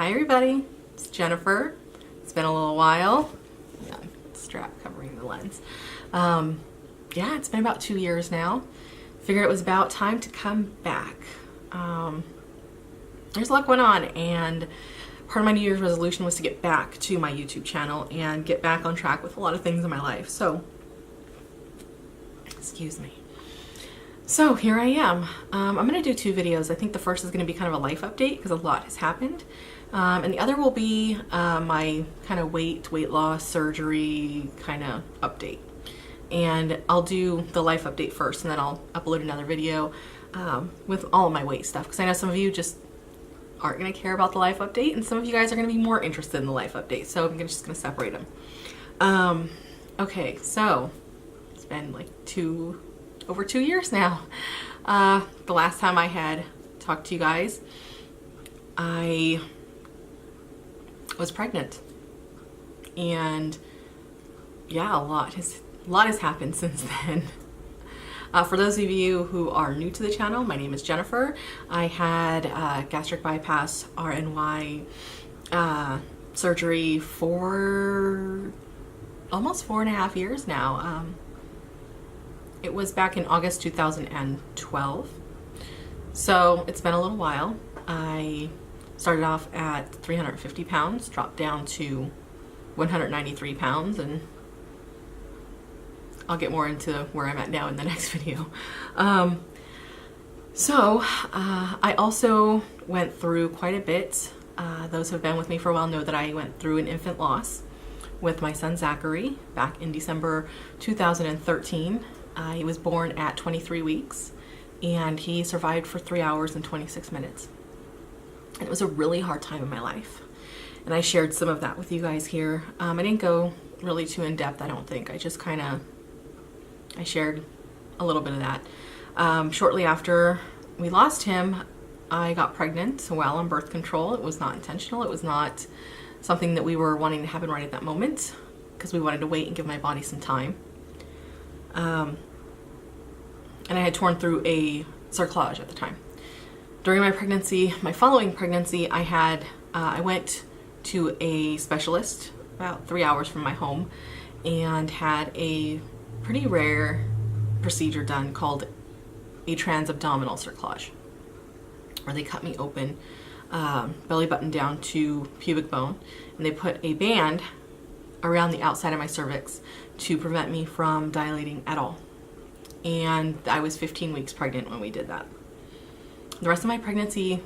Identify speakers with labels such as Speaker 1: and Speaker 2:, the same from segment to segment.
Speaker 1: Hi everybody, it's Jennifer. It's been a little while. Yeah, strap covering the lens. Yeah, it's been about 2 years now. Figured it was about time to come back. There's a lot going on, and part of my New Year's resolution was to get back to my YouTube channel and get back on track with a lot of things in my life. So, excuse me. So here I am. I'm going to do 2 videos. I think the first is going to be kind of a life update because a lot has happened. And the other will be my kind of weight loss, surgery kind of update. And I'll do the life update first, and then I'll upload another video with all of my weight stuff, because I know some of you just aren't going to care about the life update, and some of you guys are going to be more interested in the life update, so I'm just going to separate them. Okay, so it's been like over 2 years now. The last time I had talked to you guys, I was pregnant, and yeah, a lot has happened since then. For those of you who are new to the channel, my name is Jennifer. I had gastric bypass RNY surgery for almost 4.5 years now. It was back in August 2012. So it's been a little while. I started off at 350 pounds, dropped down to 193 pounds, and I'll get more into where I'm at now in the next video. I also went through quite a bit. Those who have been with me for a while know that I went through an infant loss with my son Zachary back in December 2013. He was born at 23 weeks, and he survived for 3 hours and 26 minutes. And it was a really hard time in my life. And I shared some of that with you guys here. I didn't go really too in depth, I don't think. I just I shared a little bit of that. Shortly after we lost him, I got pregnant while on birth control. It was not intentional. It was not something that we were wanting to happen right at that moment, because we wanted to wait and give my body some time. And I had torn through a cerclage at the time. During my pregnancy, my following pregnancy, I went to a specialist about 3 hours from my home and had a pretty rare procedure done called a transabdominal cerclage, where they cut me open, belly button down to pubic bone, and they put a band around the outside of my cervix to prevent me from dilating at all. And I was 15 weeks pregnant when we did that. The rest of my pregnancy,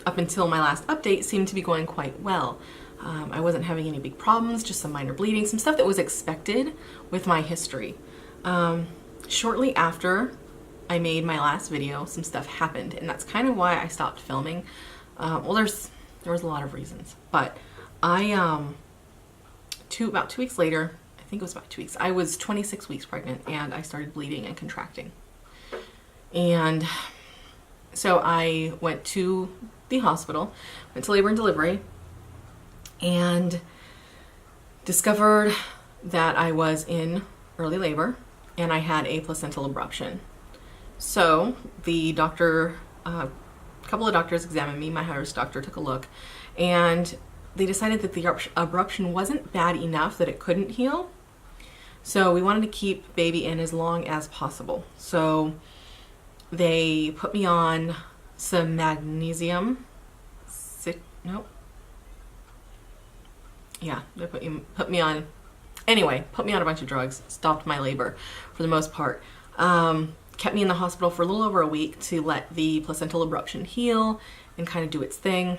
Speaker 1: up until my last update, seemed to be going quite well. I wasn't having any big problems, just some minor bleeding, some stuff that was expected with my history. Shortly after I made my last video, some stuff happened, and that's kind of why I stopped filming. Well, there was a lot of reasons, but about 2 weeks later, I think it was about 2 weeks, I was 26 weeks pregnant, and I started bleeding and contracting. And so I went to the hospital, went to labor and delivery, and discovered that I was in early labor, and I had a placental abruption. So the doctor, a couple of doctors examined me. My high-risk doctor took a look, and they decided that the abruption wasn't bad enough that it couldn't heal. So we wanted to keep baby in as long as possible. So they put me on some magnesium. They put me on a bunch of drugs, stopped my labor for the most part. Kept me in the hospital for a little over a week to let the placental abruption heal and kind of do its thing.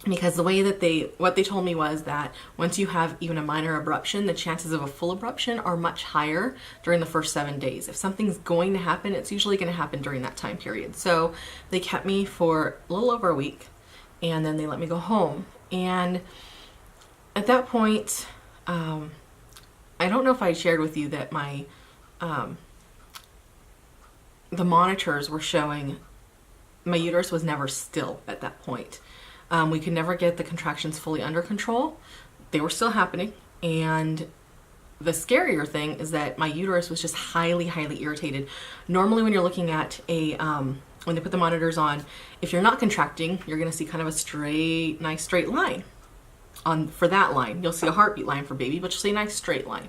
Speaker 1: Because the way that what they told me was that once you have even a minor abruption, the chances of a full abruption are much higher during the first 7 days. If something's going to happen, it's usually going to happen during that time period. So they kept me for a little over a week, and then they let me go home. And at that point, I don't know if I shared with you that the monitors were showing my uterus was never still at that point. We could never get the contractions fully under control. They were still happening, and the scarier thing is that my uterus was just highly irritated. Normally when you're looking at a when they put the monitors on, if you're not contracting, you're going to see kind of a nice straight line. For that line, you'll see a heartbeat line for baby, but you'll see a nice straight line.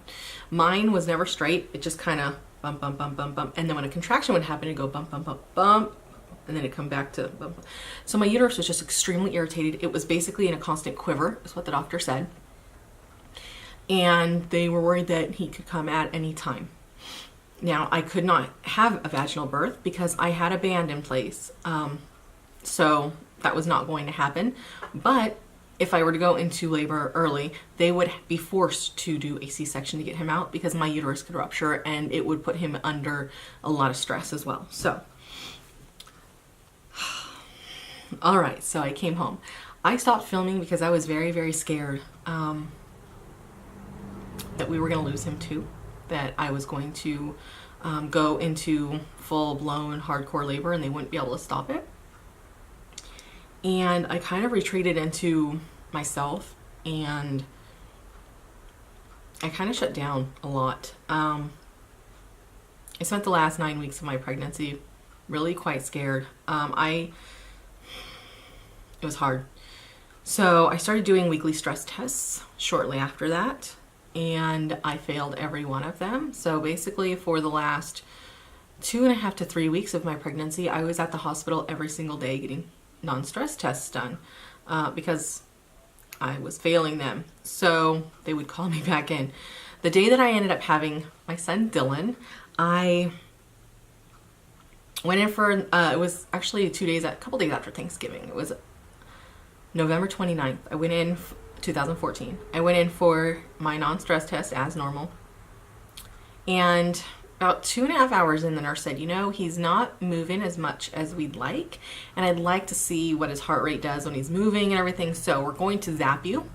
Speaker 1: Mine was never straight. It just kind of bump, bump, bump, bump, bump. And then when a contraction would happen, it'd go bump, bump, bump, bump. And then it'd come back to bump, bump. So my uterus was just extremely irritated. It was basically in a constant quiver, is what the doctor said. And they were worried that he could come at any time. Now, I could not have a vaginal birth because I had a band in place. So that was not going to happen. But if I were to go into labor early, they would be forced to do a C-section to get him out because my uterus could rupture and it would put him under a lot of stress as well. So, all right, so I came home. I stopped filming because I was very, very scared that we were going to lose him too, that I was going to go into full-blown hardcore labor and they wouldn't be able to stop it. And I kind of retreated into myself and I kind of shut down a lot. I spent the last 9 weeks of my pregnancy really quite scared. It was hard. So I started doing weekly stress tests shortly after that, and I failed every one of them. So basically for the last 2.5 to 3 weeks of my pregnancy, I was at the hospital every single day getting non-stress tests done because I was failing them. So they would call me back in. The day that I ended up having my son Dylan, I went in for, it was actually a couple days after Thanksgiving. It was November 29th. I went in, 2014. I went in for my non-stress test as normal. And about 2.5 hours in, the nurse said, you know, he's not moving as much as we'd like, and I'd like to see what his heart rate does when he's moving and everything, so we're going to zap you.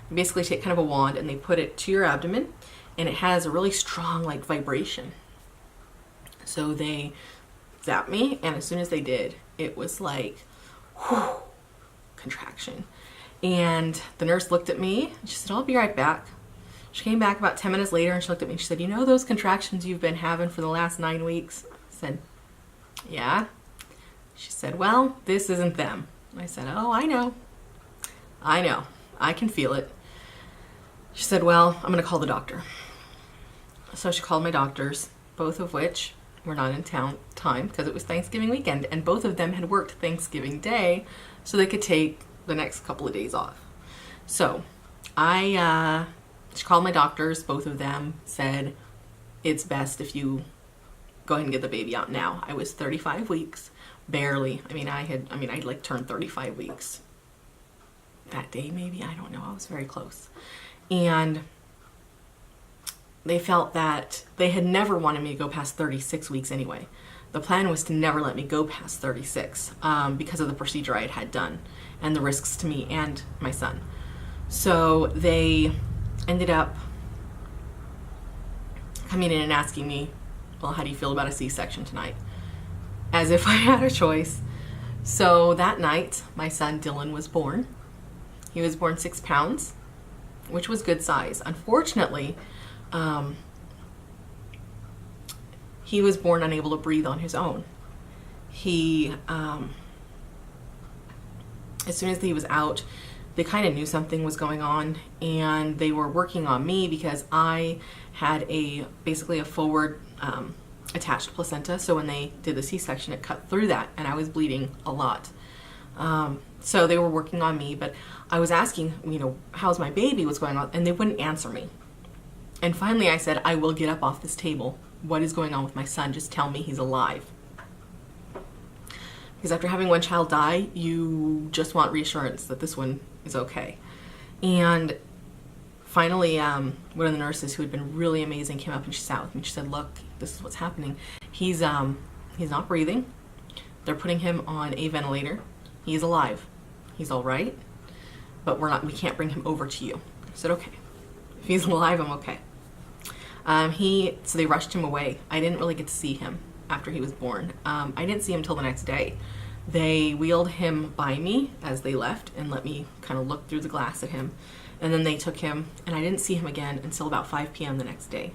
Speaker 1: They basically take kind of a wand and they put it to your abdomen, and it has a really strong like vibration. So they zapped me, and as soon as they did, it was like, whew, contraction. And the nurse looked at me, and she said, I'll be right back. She came back about 10 minutes later and she looked at me and she said, you know those contractions you've been having for the last 9 weeks? I said, yeah. She said, well, this isn't them. I said, oh, I know. I can feel it. She said, well, I'm going to call the doctor. So she called my doctors, both of which were not in time because it was Thanksgiving weekend, and both of them had worked Thanksgiving Day so they could take the next couple of days off. So she called my doctors. Both of them said it's best if you go ahead and get the baby out now. I was 35 weeks, barely. I'd like turned 35 weeks that day, maybe. I don't know. I was very close. And they felt that they had never wanted me to go past 36 weeks anyway. The plan was to never let me go past 36 because of the procedure I had done and the risks to me and my son. So they ended up coming in and asking me, well, how do you feel about a C-section tonight? As if I had a choice. So that night, my son Dylan was born. He was born 6 pounds, which was good size. Unfortunately, he was born unable to breathe on his own. He, as soon as he was out, they kind of knew something was going on, and they were working on me because I had basically a forward attached placenta. So when they did the C-section, it cut through that, and I was bleeding a lot. So they were working on me, but I was asking, you know, how's my baby, what's going on? And they wouldn't answer me. And finally I said, I will get up off this table. What is going on with my son? Just tell me he's alive. Because after having one child die, you just want reassurance that this one is okay. And finally, one of the nurses who had been really amazing came up and she sat with me. She said, look, this is what's happening. He's not breathing. They're putting him on a ventilator. He's alive. He's all right, but we can't bring him over to you. I said, okay. If he's alive, I'm okay. So they rushed him away. I didn't really get to see him after he was born. I didn't see him till the next day. They wheeled him by me as they left and let me kind of look through the glass at him. And then they took him, and I didn't see him again until about 5 p.m. the next day.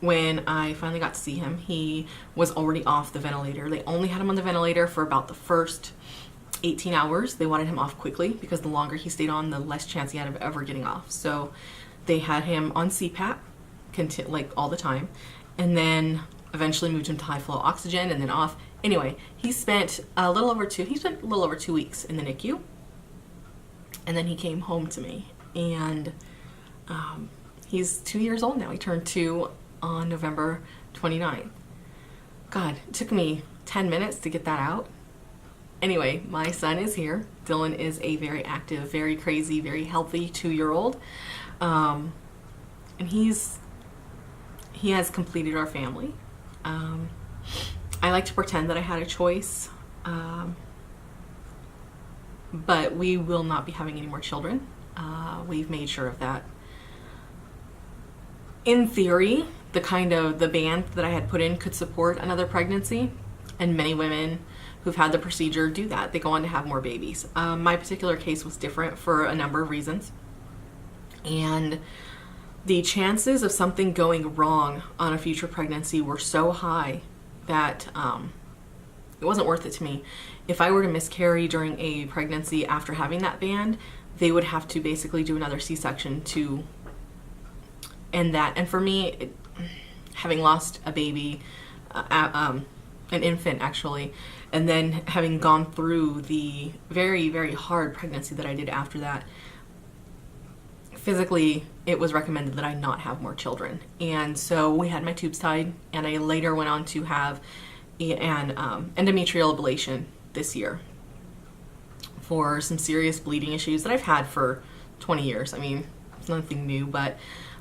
Speaker 1: when I finally got to see him, he was already off the ventilator. They only had him on the ventilator for about the first 18 hours. They wanted him off quickly because the longer he stayed on, the less chance he had of ever getting off. So they had him on CPAP like all the time, and then eventually moved him to high flow oxygen and then off. Anyway, he spent a little over 2 weeks in the NICU, and then he came home to me. And he's 2 years old now. He turned 2 on November 29th. God, it took me 10 minutes to get that out. Anyway, my son is here. Dylan is a very active, very crazy, very healthy 2-year-old. And he has completed our family. I like to pretend that I had a choice, but we will not be having any more children. We've made sure of that. In theory, the band that I had put in could support another pregnancy, and many women who've had the procedure do that. They go on to have more babies. My particular case was different for a number of reasons, and the chances of something going wrong on a future pregnancy were so high that it wasn't worth it to me. If I were to miscarry during a pregnancy after having that band, they would have to basically do another C-section to end that. And for me, having lost a baby, an infant actually, and then having gone through the very, very hard pregnancy that I did after that, physically it was recommended that I not have more children. And so we had my tubes tied, and I later went on to have an endometrial ablation this year for some serious bleeding issues that I've had for 20 years. I mean, it's nothing new, but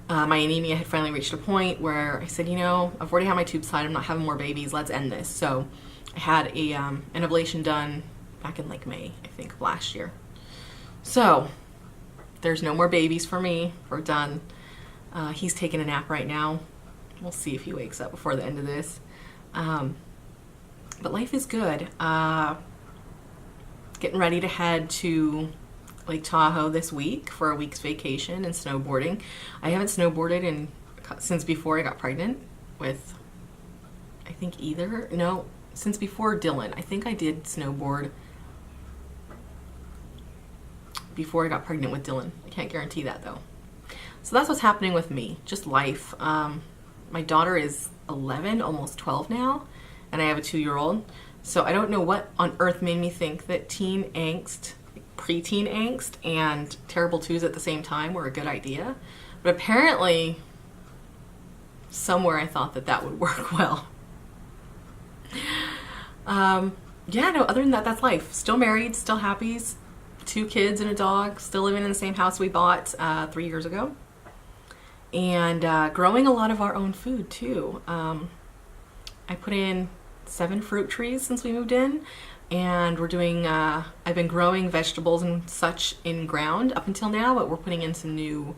Speaker 1: my anemia had finally reached a point where I said, you know, I've already had my tubes tied, I'm not having more babies, let's end this. So I had an ablation done back in like May, I think, of last year. So there's no more babies for me. We're done. He's taking a nap right now. We'll see if he wakes up before the end of this. But life is good. Getting ready to head to Lake Tahoe this week for a week's vacation and snowboarding. I haven't snowboarded since before I got pregnant with, I think since before Dylan. I think I did snowboard before I got pregnant with Dylan. I can't guarantee that though. So that's what's happening with me, just life. My daughter is 11, almost 12 now, and I have a 2-year-old. So I don't know what on earth made me think that teen angst, preteen angst, and terrible twos at the same time were a good idea. But apparently, somewhere I thought that would work well. Yeah, no, other than that, that's life. Still married, still happy, 2 kids and a dog, still living in the same house we bought 3 years ago. And growing a lot of our own food too. I put in 7 fruit trees since we moved in, and we're doing, I've been growing vegetables and such in ground up until now, but we're putting in some new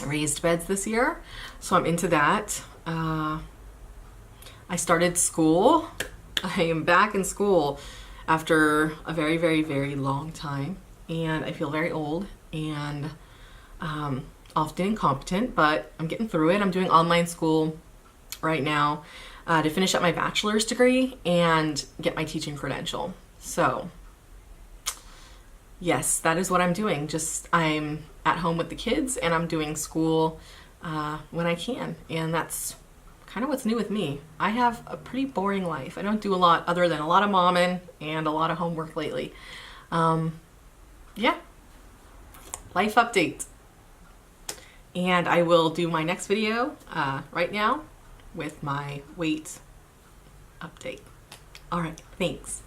Speaker 1: raised beds this year. So I'm into that. I started school. I am back in school after a very, very, very long time, and I feel very old and often incompetent, but I'm getting through it. I'm doing online school right now to finish up my bachelor's degree and get my teaching credential. So yes, that is what I'm doing. Just I'm at home with the kids and I'm doing school when I can, and that's kind of what's new with me. I have a pretty boring life. I don't do a lot other than a lot of momming and a lot of homework lately. Yeah, life update. And I will do my next video right now with my weight update. All right, thanks.